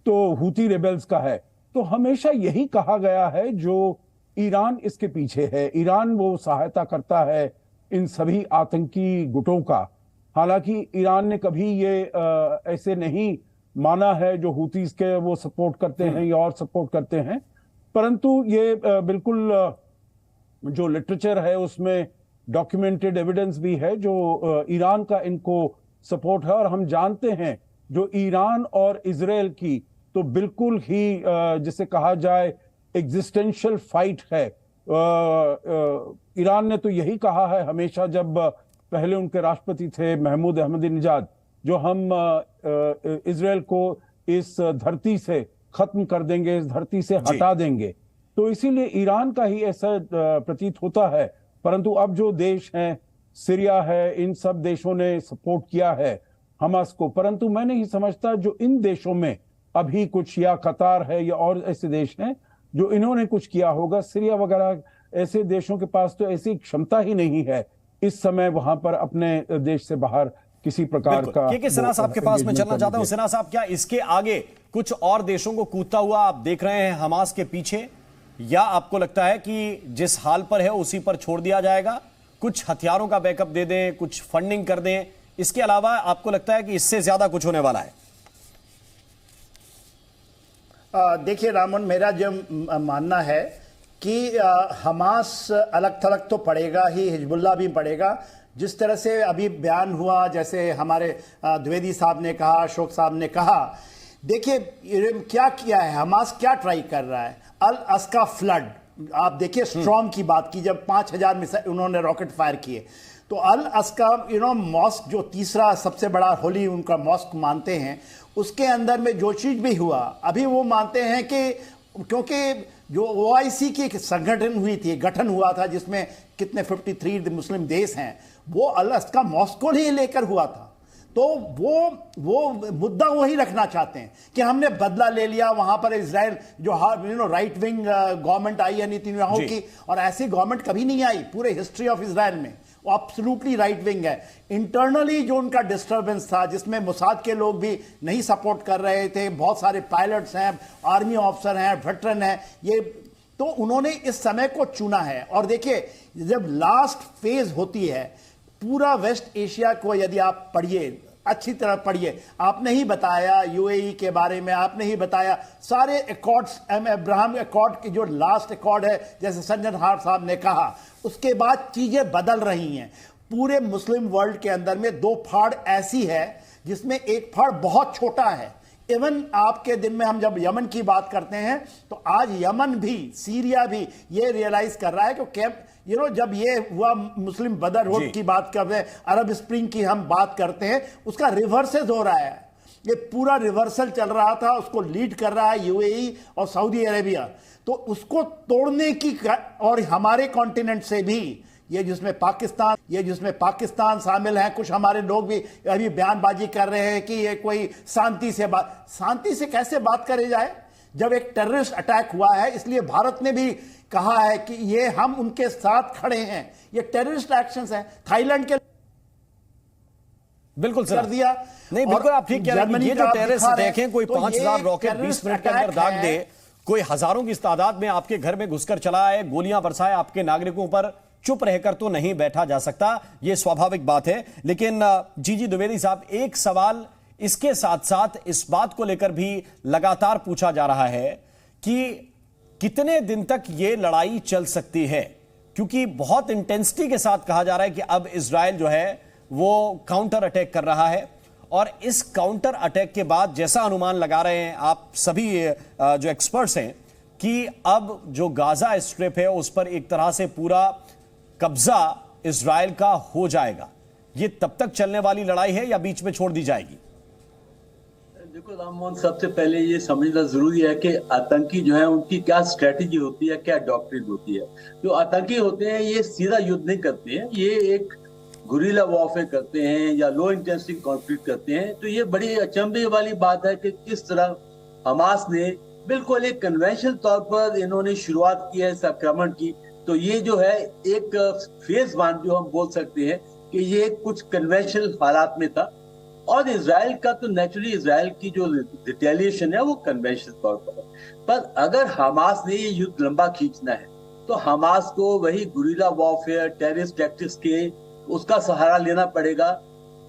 S10: तो हुती रेबेल्स का है। तो हमेशा यही कहा गया है जो ईरान इसके पीछे है, ईरान वो सहायता करता है इन सभी आतंकी गुटों का। हालांकि ईरान ने कभी ये ऐसे नहीं माना है जो हुतीज के वो सपोर्ट करते हैं या और सपोर्ट करते हैं, परंतु ये बिल्कुल जो लिटरेचर है उसमें डॉक्यूमेंटेड एविडेंस भी है जो ईरान का इनको सपोर्ट है। और हम जानते हैं जो ईरान और इजराइल की तो बिल्कुल ही जिसे कहा जाए एग्जिस्टेंशियल फाइट है। ईरान ने तो यही कहा है हमेशा, जब पहले उनके राष्ट्रपति थे महमूद अहमदीनेजाद, जो हम इजराइल को इस धरती से खत्म कर देंगे, इस धरती से हटा देंगे। तो इसीलिए ईरान का ही ऐसा प्रतीत होता है। परंतु अब जो देश हैं, सीरिया है, इन सब देशों ने सपोर्ट किया है हमास को। परंतु मैं नहीं समझता जो इन देशों में अभी कुछ, या कतार है या और ऐसे देश हैं जो इन्होंने कुछ किया होगा। सीरिया वगैरह ऐसे देशों के पास तो ऐसी क्षमता ही नहीं है इस समय वहां पर अपने देश से बाहर किसी प्रकार का।
S1: के सिन्हा साहब के पास में चलना चाहता हूं। सिन्हा साहब, क्या इसके आगे कुछ और देशों को कूदता हुआ आप देख रहे हैं हमास के पीछे, या आपको लगता है कि जिस हाल पर है उसी पर छोड़ दिया जाएगा? कुछ हथियारों का बैकअप दे दें, कुछ फंडिंग कर दें, इसके अलावा आपको लगता है कि इससे ज्यादा कुछ होने वाला है?
S11: देखिए रामन, मेरा जो मानना है कि हमास अलग थलग तो पड़ेगा ही, हिजबुल्लाह भी पड़ेगा। जिस तरह से अभी बयान हुआ, जैसे हमारे द्विवेदी साहब ने कहा, अशोक साहब ने कहा, देखिए क्या किया है हमास, क्या ट्राई कर रहा है। अल अस्का फ्लड, आप देखिए स्ट्रॉम की बात की, जब 5000 मिसाइल उन्होंने रॉकेट फायर किए, तो अल अस्का मॉस्क जो तीसरा सबसे बड़ा होली उनका मॉस्क मानते हैं, उसके अंदर में जो चीज भी हुआ, अभी वो मानते हैं कि क्योंकि जो OIC की गठन हुआ था जिसमें कितने 53 मुस्लिम देश हैं, वो अल अस्का मॉस्क को ही लेकर हुआ था। तो वो मुद्दा वही रखना चाहते हैं कि हमने बदला ले लिया वहां पर। इजराइल जो राइट विंग गवर्नमेंट आई है नेतन्याहू की, और ऐसी गवर्नमेंट कभी नहीं आई पूरे हिस्ट्री ऑफ इजराइल में, वो एब्सोल्युटली राइट विंग है। इंटरनली जो उनका डिस्टर्बेंस था, जिसमें मोसाद के लोग भी नहीं सपोर्ट कर रहे थे, बहुत सारे पायलट्स हैं, आर्मी ऑफिसर हैं, वेटरन हैं, ये तो उन्होंने इस समय को चुना है। और देखिए जब लास्ट फेज होती है, पूरा वेस्ट एशिया को यदि आप पढ़िए, अच्छी तरह पढ़िए, आपने ही बताया UAE के बारे में, आपने ही बताया सारे अकॉर्ड्स, अब्राहम अकॉर्ड की जो लास्ट अकॉर्ड है, जैसे संजन हार साहब ने कहा, उसके बाद चीजें बदल रही हैं। पूरे मुस्लिम वर्ल्ड के अंदर में दो फाड़ ऐसी है जिसमें एक फाड़ बहुत छोटा है। इवन आपके दिन में हम जब यमन की बात करते हैं, तो आज यमन भी, सीरिया भी ये रियलाइज कर रहा है कि जब ये हुआ मुस्लिम ब्रदरहुड की बात कर रहे हैं, अरब स्प्रिंग की हम बात करते हैं, उसका रिवर्सेस हो रहा है। ये पूरा रिवर्सल चल रहा था, उसको लीड कर रहा है UAE और सऊदी अरेबिया। तो उसको तोड़ने की, और हमारे कॉन्टिनेंट से भी, ये जिसमें पाकिस्तान शामिल है, कुछ हमारे लोग भी अभी बयानबाजी कर रहे हैं कि ये कोई शांति से कैसे बात करे जाए जब एक टेररिस्ट अटैक हुआ है। इसलिए भारत ने भी कहा है कि ये हम उनके साथ खड़े हैं, ये टेररिस्ट एक्शंस हैं। थाईलैंड के
S1: बिल्कुल
S11: कर दिया,
S1: नहीं बिल्कुल आप ठीक कह रहे हैं। ये जो टेररिस्ट देखें, कोई 5000 रॉकेट 20 मिनट के अंदर दाग दे, कोई हजारों की तादाद में आपके घर में घुसकर चला आए, गोलियां बरसाए आपके नागरिकों पर, चुप रहकर तो नहीं बैठा जा सकता, यह स्वाभाविक बात है। लेकिन जी द्विवेदी साहब, एक सवाल इसके साथ साथ इस बात को लेकर भी लगातार पूछा जा रहा है कि कितने दिन तक यह लड़ाई चल सकती है, क्योंकि बहुत इंटेंसिटी के साथ कहा जा रहा है कि अब इजराइल जो है वो काउंटर अटैक कर रहा है, और इस काउंटर अटैक के बाद जैसा अनुमान लगा रहे हैं आप सभी जो एक्सपर्ट्स हैं कि अब जो गाजा स्ट्रिप है उस पर एक तरह से पूरा कब्जा इजराइल का हो जाएगा। ये तब तक चलने वाली लड़ाई है या बीच में छोड़ दी जाएगी?
S12: देखो राममोहन, सबसे पहले ये समझना जरूरी है कि आतंकी जो है उनकी क्या स्ट्रेटेजी होती है, क्या डॉक्ट्रिन होती है। जो आतंकी होते हैं ये सीधा युद्ध नहीं करते हैं, ये एक गुरिल्ला वॉरफेयर करते हैं या लो इंटेंसिटी कॉन्फ्लिक्ट करते हैं। तो ये बड़ी अचंभे वाली बात है कि किस तरह हमास ने बिल्कुल एक कन्वेंशनल तौर पर इन्होंने शुरुआत की है इस आक्रमण की। तो ये जो है एक फेज 1 जो हम बोल सकते हैं कि ये कुछ कन्वेंशनल हालात में था, और इजराइल का तो नेचुरली इजराइल की जो रिटेलिएशन है वो कन्वेंशनल तौर पर। पर अगर हमास ने ये युद्ध लंबा खींचना है तो हमास को वही गुरिल्ला वॉरफेयर, टेररिस्ट टैक्टिक्स के उसका सहारा लेना पड़ेगा,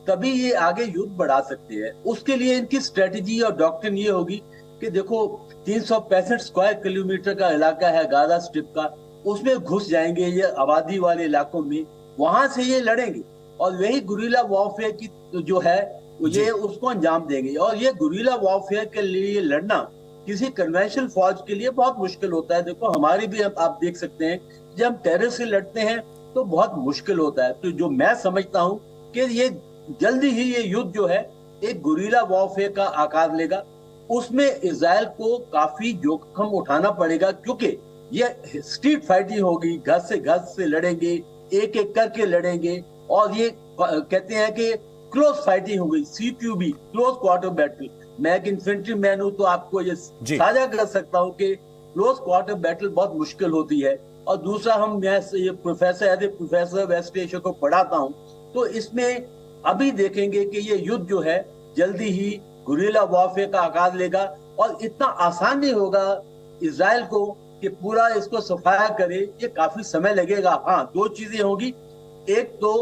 S12: तभी ये आगे युद्ध बढ़ा सकते हैं। उसके लिए इनकी स्ट्रेटेजी और डॉक्ट्रिन ये होगी कि देखो 365 स्क्वायर किलोमीटर का इलाका है गाजा स्ट्रिप का, उसमें घुस जाएंगे ये आबादी वाले इलाकों में, वहां से ये लड़ेंगे, और वही गुरिल्ला वॉरफेयर की जो है ये उसको अंजाम देंगे। और ये गुरिल्ला वॉरफेयर के लिए लड़ना किसी कन्वेंशनल फौज के लिए बहुत मुश्किल होता है। देखो हमारी भी आप देख सकते हैं, जब हम टेररिस्ट से लड़ते हैं तो बहुत मुश्किल होता है। तो जो मैं समझता हूं कि ये जल्दी ही ये युद्ध जो है एक गुरिल्ला वॉरफेयर का आकार लेगा। उसमें इजराइल को काफी जोखिम उठाना पड़ेगा, क्योंकि ये स्ट्रीट फाइटिंग होगी, घर से लड़ेंगे, एक एक करके लड़ेंगे, और ये कहते हैं कि क्लोज फाइटिंग हो गई, CQB, क्लोज क्वार्टर बैटल। मैं एक इन्फेंट्री मैन हूं तो आपको ये साझा कर सकता हूं कि क्लोज क्वार्टर बैटल बहुत मुश्किल होती है। और दूसरा मैं ये प्रोफेसर वेस्ट एशिया को पढ़ाता हूं, तो इसमें अभी देखेंगे कि ये युद्ध जो है जल्दी ही गुरिल्ला वॉरफेयर का आकार लेगा, और इतना आसान नहीं होगा इजराइल को कि पूरा इसको सफाया करे, ये काफी समय लगेगा। हाँ, दो चीजें होगी, एक तो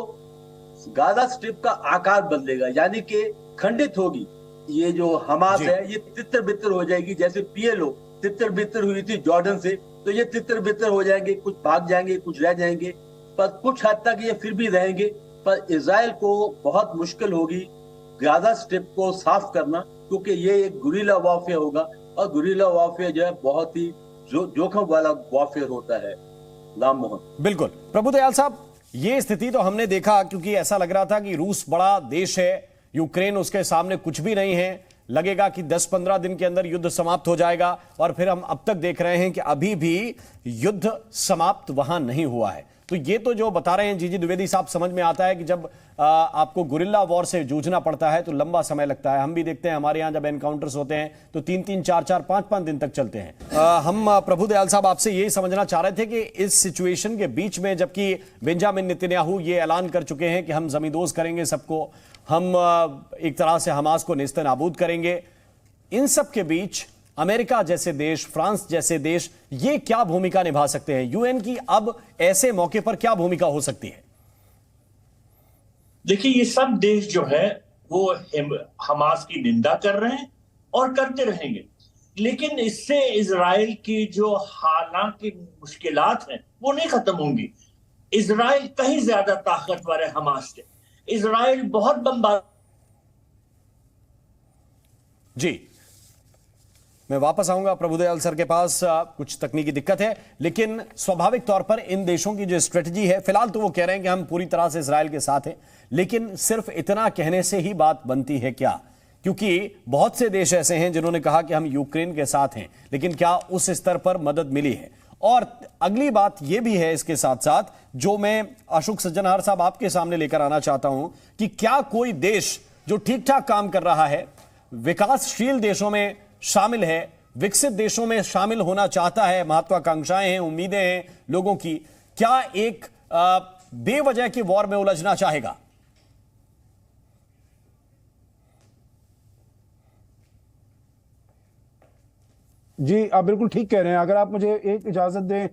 S12: गाजा स्ट्रिप का आकार बदलेगा, यानी कि खंडित होगी। ये जो हमास है ये तितर बितर हो जाएगी, जैसे पीएलओ तितर बितर हुई थी जॉर्डन से, तो ये तितर बितर हो जाएंगे, कुछ भाग जाएंगे, कुछ रह जाएंगे, पर कुछ हद तक ये फिर भी रहेंगे। पर इजराइल को बहुत मुश्किल होगी गाजा स्ट्रिप को साफ करना, क्योंकि ये एक गुरिल्ला वॉरफेयर होगा, और गुरिल्ला वॉरफेयर जो है बहुत ही जोखिम वाला वॉरफेयर होता है। राम मोहन।
S1: बिल्कुल प्रभुदयाल साहब, ये स्थिति तो हमने देखा, क्योंकि ऐसा लग रहा था कि रूस बड़ा देश है, यूक्रेन उसके सामने कुछ भी नहीं है, लगेगा कि 10-15 दिन के अंदर युद्ध समाप्त हो जाएगा, और फिर हम अब तक देख रहे हैं कि अभी भी युद्ध समाप्त वहां नहीं हुआ है। तो ये तो जो बता रहे हैं जीजी द्विवेदी साहब, समझ में आता है कि जब आपको गुरिल्ला वॉर से जूझना पड़ता है तो लंबा समय लगता है। हम भी देखते हैं हमारे यहाँ जब एनकाउंटर्स होते हैं तो 3-3, 4-4, 5-5 दिन तक चलते हैं। हम प्रभुदयाल साहब आपसे यही समझना चाह रहे थे कि इस सिचुएशन के बीच में, जबकि बेंजामिन नेतन्याहू ये ऐलान कर चुके हैं कि हम जमींदोज करेंगे सबको, हम एक तरह से हमास को नेस्तनाबूद करेंगे, इन सब के बीच अमेरिका जैसे देश, फ्रांस जैसे देश, ये क्या भूमिका निभा सकते हैं? यूएन की अब ऐसे मौके पर क्या भूमिका हो सकती है?
S13: देखिए, ये सब देश जो है वो हमास की निंदा कर रहे हैं और करते रहेंगे, लेकिन इससे इजराइल की जो हालांकि मुश्किलात हैं वो नहीं खत्म होंगी। इजराइल कहीं ज्यादा ताकतवर है हमास से। इजराइल बहुत बमबाद।
S1: जी, मैं वापस आऊंगा प्रभुदयाल सर के पास, कुछ तकनीकी दिक्कत है, लेकिन स्वाभाविक तौर पर इन देशों की जो स्ट्रेटजी है, फिलहाल तो वो कह रहे हैं कि हम पूरी तरह से इजराइल के साथ हैं, लेकिन सिर्फ इतना कहने से ही बात बनती है क्या? क्योंकि बहुत से देश ऐसे हैं जिन्होंने कहा कि हम यूक्रेन के साथ हैं, लेकिन क्या उस स्तर पर मदद मिली है? और अगली बात यह भी है इसके साथ साथ, जो मैं अशोक सज्जनहार साहब आपके सामने लेकर आना चाहता हूं, कि क्या कोई देश जो ठीक ठाक काम कर रहा है, विकासशील देशों में शामिल है, विकसित देशों में शामिल होना चाहता है, महत्वाकांक्षाएं हैं, उम्मीदें हैं लोगों की, क्या एक बेवजह की वॉर में उलझना चाहेगा?
S10: जी, आप बिल्कुल ठीक कह रहे हैं। अगर आप मुझे एक इजाजत दें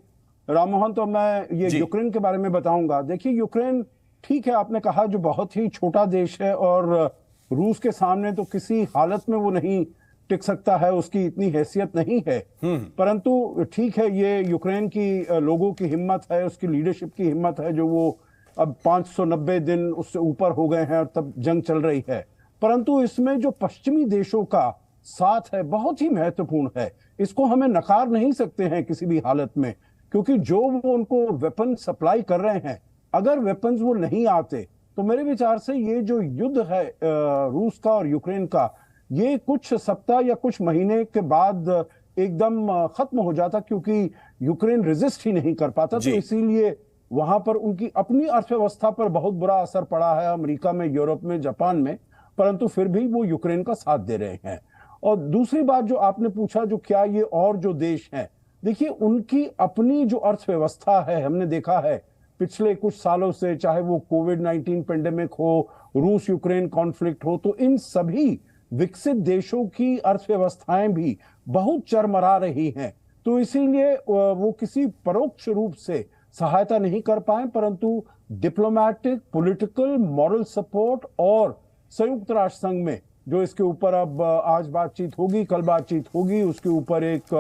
S10: राम मोहन, तो मैं ये यूक्रेन के बारे में बताऊंगा। देखिए, यूक्रेन ठीक है, आपने कहा जो बहुत ही छोटा देश है और रूस के सामने तो किसी हालत में वो नहीं टिक सकता है, उसकी इतनी हैसियत नहीं है। परंतु ठीक है, ये यूक्रेन की लोगों की हिम्मत है, उसकी लीडरशिप की हिम्मत है, जो वो अब 590 दिन उससे ऊपर हो गए हैं और तब जंग चल रही है। परंतु इसमें जो पश्चिमी देशों का साथ है बहुत ही महत्वपूर्ण है, इसको हमें नकार नहीं सकते हैं किसी भी हालत में, क्योंकि जो वो उनको वेपन सप्लाई कर रहे हैं, अगर वेपन्स वो नहीं आते तो मेरे विचार से ये जो युद्ध है रूस का और यूक्रेन का, ये कुछ सप्ताह या कुछ महीने के बाद एकदम खत्म हो जाता, क्योंकि यूक्रेन रेजिस्ट ही नहीं कर पाता। तो इसीलिए वहां पर उनकी अपनी अर्थव्यवस्था पर बहुत बुरा असर पड़ा है, अमेरिका में, यूरोप में, जापान में, परंतु फिर भी वो यूक्रेन का साथ दे रहे हैं। और दूसरी बात जो आपने पूछा, जो क्या ये और जो देश हैं, देखिए उनकी अपनी जो अर्थव्यवस्था है, हमने देखा है पिछले कुछ सालों से, चाहे वो कोविड-19 पेंडेमिक हो, रूस यूक्रेन कॉन्फ्लिक्ट हो, तो इन सभी विकसित देशों की अर्थव्यवस्थाएं भी बहुत चरमरा रही हैं। तो इसीलिए वो किसी परोक्ष रूप से सहायता नहीं कर पाए, परंतु डिप्लोमेटिक, पॉलिटिकल, मॉरल सपोर्ट और संयुक्त राष्ट्र संघ में जो इसके ऊपर अब आज बातचीत होगी, कल बातचीत होगी, उसके ऊपर एक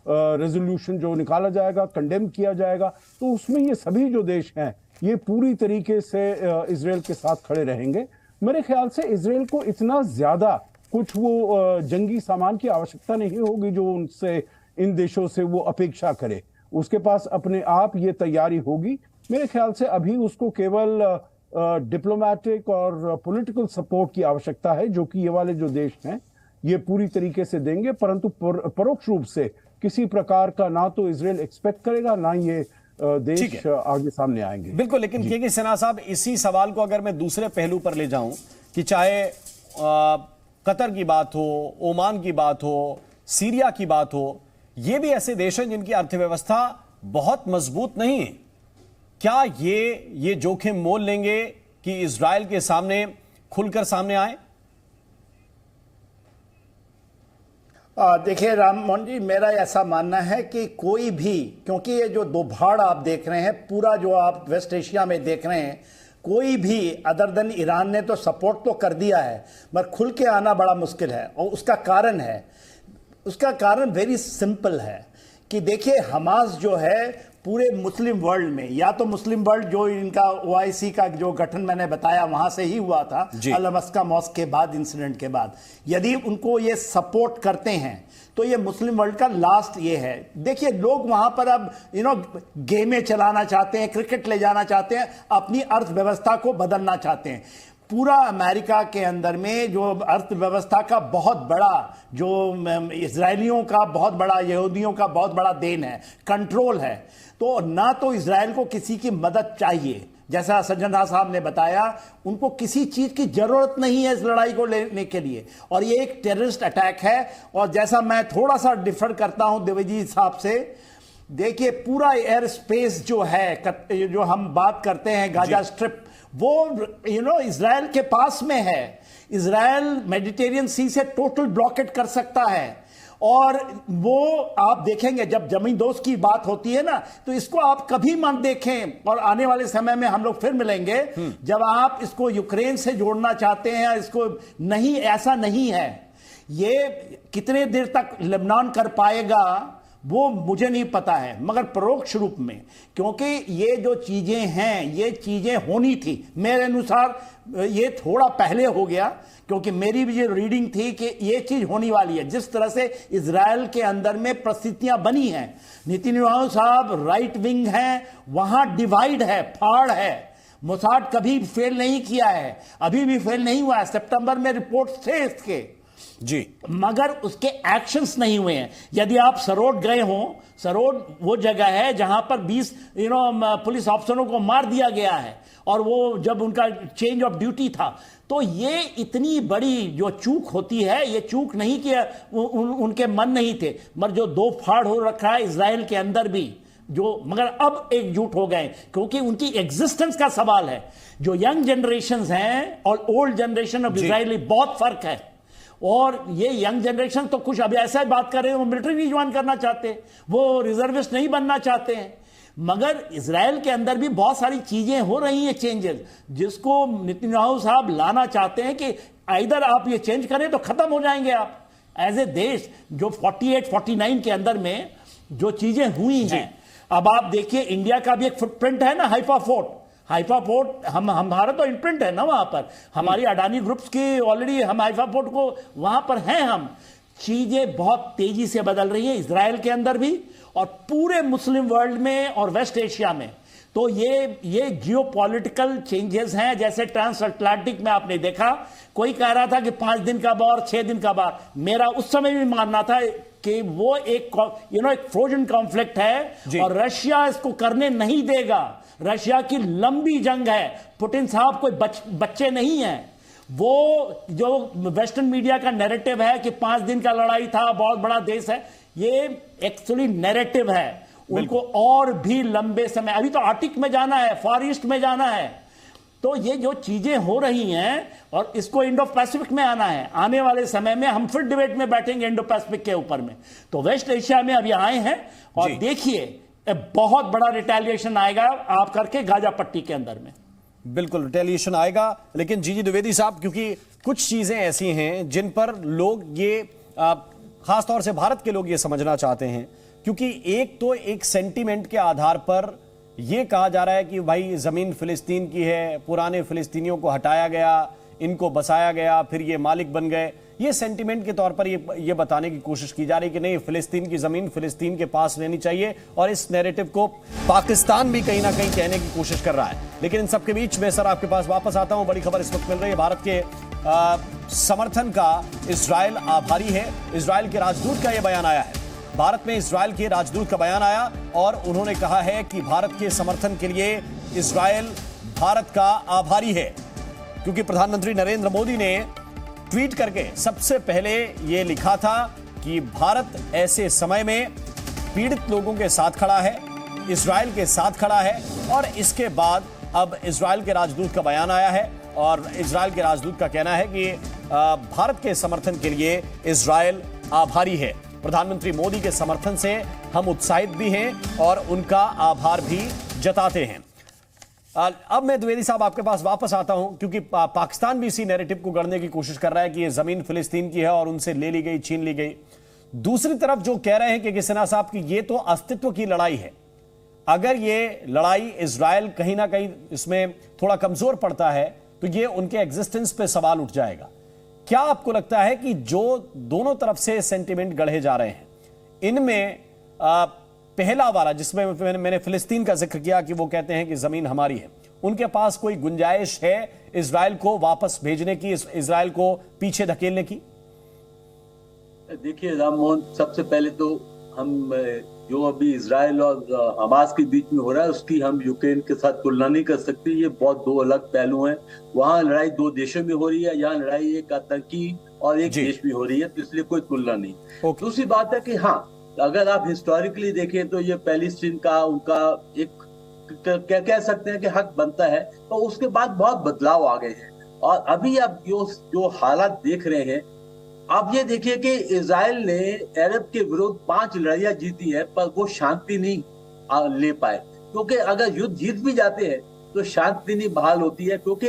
S10: रेजोल्यूशन जो निकाला जाएगा, कंडेम किया जाएगा, तो उसमें ये सभी जो देश हैं ये पूरी तरीके से इजराइल के साथ खड़े रहेंगे। मेरे ख्याल से इजराइल को इतना ज्यादा कुछ वो जंगी सामान की आवश्यकता नहीं होगी जो उनसे, इन देशों से वो अपेक्षा करे। उसके पास अपने आप ये तैयारी होगी। मेरे ख्याल से अभी उसको केवल डिप्लोमेटिक और पॉलिटिकल सपोर्ट की आवश्यकता है, जो कि ये वाले जो देश हैं ये पूरी तरीके से देंगे, परंतु परोक्ष रूप से किसी प्रकार का ना तो इजराइल एक्सपेक्ट करेगा, ना ये देश आगे सामने आएंगे।
S1: बिल्कुल, लेकिन के सिन्हा साहब, इसी सवाल को अगर मैं दूसरे पहलू पर ले जाऊं, कि चाहे कतर की बात हो, ओमान की बात हो, सीरिया की बात हो, ये भी ऐसे देश हैं जिनकी अर्थव्यवस्था बहुत मजबूत नहीं है। क्या ये जोखिम मोल लेंगे कि इजराइल के सामने खुलकर सामने आए?
S11: देखिए राममोहन जी, मेरा ऐसा मानना है कि कोई भी, क्योंकि ये जो दो भाड़ आप देख रहे हैं, पूरा जो आप वेस्ट एशिया में देख रहे हैं, कोई भी अदर देन ईरान ने तो सपोर्ट तो कर दिया है, मगर खुल के आना बड़ा मुश्किल है। और उसका कारण वेरी सिंपल है कि देखिए, हमास जो है पूरे मुस्लिम वर्ल्ड में, या तो मुस्लिम वर्ल्ड जो इनका OIC का जो गठन मैंने बताया वहां से ही हुआ था, अल-मस्का मॉस्क के बाद, इंसिडेंट के बाद, यदि उनको ये सपोर्ट करते हैं तो ये मुस्लिम वर्ल्ड का लास्ट ये है। देखिए, लोग वहां पर अब गेमें चलाना चाहते हैं, क्रिकेट ले जाना चाहते हैं, अपनी अर्थव्यवस्था को बदलना चाहते हैं। पूरा अमेरिका के अंदर में जो अर्थव्यवस्था का बहुत बड़ा, जो इजरायलियों का बहुत बड़ा, यहूदियों का बहुत बड़ा देन है, कंट्रोल है। तो ना तो इजराइल को किसी की मदद चाहिए, जैसा संजना साहब ने बताया, उनको किसी चीज की जरूरत नहीं है इस लड़ाई को लेने के लिए, और ये एक टेररिस्ट अटैक है। और जैसा मैं थोड़ा सा डिफर करता हूं द्विवेदी साहब से, देखिए पूरा एयर स्पेस जो है, जो हम बात करते हैं गाजा स्ट्रिप, वो इजराइल के पास में है। इजराइल मेडिटेरियन सी से टोटल ब्लॉकेट कर सकता है। और वो आप देखेंगे, जब जमींदोज की बात होती है ना, तो इसको आप कभी मत देखें, और आने वाले समय में हम लोग फिर मिलेंगे जब आप इसको यूक्रेन से जोड़ना चाहते हैं, इसको नहीं, ऐसा नहीं है। ये कितने देर तक लेबनान कर पाएगा वो मुझे नहीं पता है, मगर परोक्ष रूप में, क्योंकि ये जो चीजें हैं, ये चीजें होनी थी मेरे अनुसार। ये थोड़ा पहले हो गया, क्योंकि मेरी भी ये रीडिंग थी कि ये चीज होने वाली है। जिस तरह से इजराइल के अंदर में परिस्थितियां बनी हैं, नेतन्याहू साहब राइट विंग हैं, वहां डिवाइड है, फाड़ है। मोसाद कभी फेल नहीं किया है, अभी भी फेल नहीं हुआ है। सितंबर में रिपोर्ट थे इसके
S1: जी,
S11: मगर उसके एक्शंस नहीं हुए हैं। यदि आप सरोड गए हो, सरोड वो जगह है जहां पर 20 पुलिस अफसरों को मार दिया गया है, और वो जब उनका चेंज ऑफ ड्यूटी था। तो ये इतनी बड़ी जो चूक होती है, ये चूक नहीं कि उनके मन नहीं थे, मगर जो दो फाड़ हो रखा है इजराइल के अंदर भी, जो मगर अब एकजुट हो गए, क्योंकि उनकी एग्जिस्टेंस का सवाल है। जो यंग जनरेशन हैं और ओल्ड जनरेशन ऑफ इजराइल, बहुत फर्क है। और ये यंग जनरेशन तो कुछ अभी ऐसा ही बात कर रहे हैं, वो मिलिट्री नहीं ज्वाइन करना चाहते, वो रिजर्विस्ट नहीं बनना चाहते हैं। मगर इजराइल के अंदर भी बहुत सारी चीजें हो रही हैं, चेंजेस, जिसको नेतन्याहू साहब लाना चाहते हैं कि इधर आप ये चेंज करें तो खत्म हो जाएंगे आप एज ए देश। जो 48-49 के अंदर में जो चीजें हुई हैं, अब आप देखिए इंडिया का भी एक फुटप्रिंट है ना, हाइफा फोर्ट हमारा तो इम्प्रिंट है ना वहां पर, हमारी अडानी ग्रुप्स की ऑलरेडी, हम हाइफा फोर्ट को वहां पर हैं हम। चीजें बहुत तेजी से बदल रही है इजराइल के अंदर भी, और पूरे मुस्लिम वर्ल्ड में और वेस्ट एशिया में। तो ये जियोपॉलिटिकल चेंजेस हैं। जैसे ट्रांस अटलांटिक में आपने देखा, कोई कह रहा था कि 5 दिन का बार, 6 दिन का बार, मेरा उस समय भी मानना था कि वो एक फ्रोजन कॉन्फ्लिक्ट है और रशिया इसको करने नहीं देगा। रशिया की लंबी जंग है, पुतिन साहब कोई बच्चे नहीं हैं। वो जो वेस्टर्न मीडिया का नैरेटिव है कि 5 दिन का लड़ाई था, बहुत बड़ा देश है, ये एक्चुअली नैरेटिव है। उनको और भी लंबे समय, अभी तो आर्टिक में जाना है, फार ईस्ट में जाना है। तो ये जो चीजें हो रही हैं, और इसको इंडो पैसिफिक में आना है। आने वाले समय में हम फिर डिबेट में बैठेंगे इंडो पैसिफिक के ऊपर में। तो वेस्ट एशिया में अभी आए हैं, और देखिए बहुत बड़ा रिटेलिएशन आएगा आप करके गाजा पट्टी के अंदर में।
S1: बिल्कुल रिटेलिएशन आएगा। लेकिन जी द्विवेदी साहब, क्योंकि कुछ चीजें ऐसी हैं जिन पर लोग ये खासतौर से भारत के लोग ये समझना चाहते हैं, क्योंकि एक तो एक सेंटीमेंट के आधार पर यह कहा जा रहा है कि भाई जमीन फिलिस्तीन की है, पुराने फिलिस्तीनियों को हटाया गया, इनको बसाया गया, फिर ये मालिक बन गए। ये सेंटीमेंट के तौर पर ये बताने की कोशिश की जा रही है कि नहीं, फिलिस्तीन की जमीन फिलिस्तीन के पास रहनी चाहिए, और इस नैरेटिव को पाकिस्तान भी कहीं ना कहीं कहने की कोशिश कर रहा है। लेकिन इन सबके बीच में सर आपके पास वापस आता हूं, बड़ी खबर इस वक्त मिल रही है, भारत के समर्थन का इजराइल आभारी है। इजराइल के राजदूत का यह बयान आया है, भारत में इजराइल के राजदूत का बयान आया, और उन्होंने कहा है कि भारत के समर्थन के लिए इजराइल भारत का आभारी है, क्योंकि प्रधानमंत्री नरेंद्र मोदी ने ट्वीट करके सबसे पहले यह लिखा था कि भारत ऐसे समय में पीड़ित लोगों के साथ खड़ा है, इजराइल के साथ खड़ा है। और इसके बाद अब इजराइल के राजदूत का बयान आया है, और इजराइल के राजदूत का कहना है कि भारत के समर्थन के लिए इजराइल आभारी है। प्रधानमंत्री मोदी के समर्थन से हम उत्साहित भी हैं और उनका आभार भी जताते हैं। अब मैं द्विवेदी साहब आपके पास वापस आता हूं, क्योंकि पाकिस्तान भी इसी नैरेटिव को गढ़ने की कोशिश कर रहा है कि ये जमीन फिलिस्तीन की है और उनसे ले ली गई, छीन ली गई। दूसरी तरफ जो कह रहे हैं कि सिन्हा साहब की ये तो अस्तित्व की लड़ाई है, अगर ये लड़ाई इजराइल कहीं ना कहीं इसमें थोड़ा कमजोर पड़ता है तो ये उनके एग्जिस्टेंस पे सवाल उठ जाएगा। क्या आपको लगता है कि जो दोनों तरफ से सेंटिमेंट गढ़े जा रहे हैं, इनमें पहला वाला जिसमें मैंने फिलिस्तीन का जिक्र किया कि वो कहते हैं कि जमीन हमारी है, उनके पास कोई गुंजाइश है इजराइल को वापस भेजने की, इजराइल को पीछे धकेलने की?
S12: देखिए राम मोहन, सबसे पहले तो हम जो अभी इजराइल और हमास के बीच में हो रहा है उसकी हम यूक्रेन के साथ तुलना नहीं कर सकते। ये बहुत दो अलग पहलू हैं। वहाँ लड़ाई दो देशों में हो रही है, यहाँ लड़ाई एक आतंकी और एक देश में हो रही है, तो इसलिए कोई तुलना नहीं। दूसरी बात है कि हाँ, अगर आप हिस्टोरिकली देखें तो ये पैलेस्टीन का उनका एक क्या कह सकते हैं कि हक बनता है, तो उसके बाद बहुत बदलाव आ गए हैं। और अभी आप जो हालात देख रहे हैं, आप ये देखिए कि इजराइल ने अरब के विरुद्ध 5 लड़ाइयां जीती है, पर वो शांति नहीं ले पाए, क्योंकि अगर युद्ध जीत भी जाते हैं तो शांति नहीं बहाल होती है, क्योंकि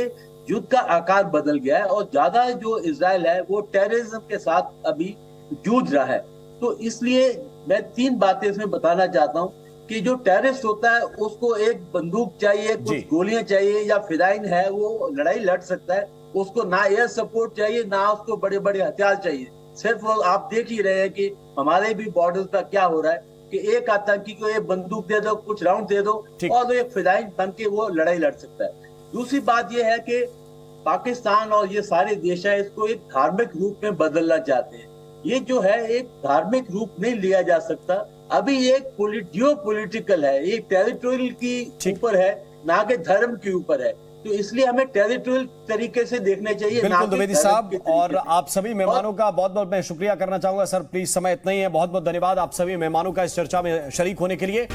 S12: युद्ध का आकार बदल गया है और ज्यादा जो इजराइल है वो टेररिज्म के साथ अभी जूझ रहा है। तो इसलिए मैं 3 बातें इसमें बताना चाहता हूँ कि जो टेररिस्ट होता है उसको एक बंदूक चाहिए, कुछ गोलियां चाहिए या फिदाइन है, वो लड़ाई लड़ सकता है। उसको ना एयर सपोर्ट चाहिए, ना उसको बड़े बड़े हथियार चाहिए। सिर्फ आप देख ही रहे हैं कि हमारे भी बॉर्डर पर क्या हो रहा है कि एक आतंकी को एक बंदूक दे दो, कुछ राउंड दे दो और वो एक फिदाइन बन के वो लड़ाई लड़ सकता है। दूसरी बात ये है कि पाकिस्तान और ये सारे देश है इसको एक धार्मिक रूप में बदलना चाहते हैं। ये जो है एक धार्मिक रूप नहीं लिया जा सकता, अभी एक जियो पॉलिटिकल है, एक टेरिटोरियल की ऊपर है, ना कि धर्म के ऊपर है। तो इसलिए हमें टेरिटोरियल तरीके से देखने चाहिए।
S1: बिल्कुल द्विवेदी साहब, और आप सभी मेहमानों का बहुत बहुत मैं शुक्रिया करना चाहूंगा। सर प्लीज, समय इतना ही है। बहुत बहुत धन्यवाद आप सभी मेहमानों का इस चर्चा में शरीक होने के लिए।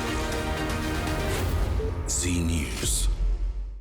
S14: जी न्यूज़।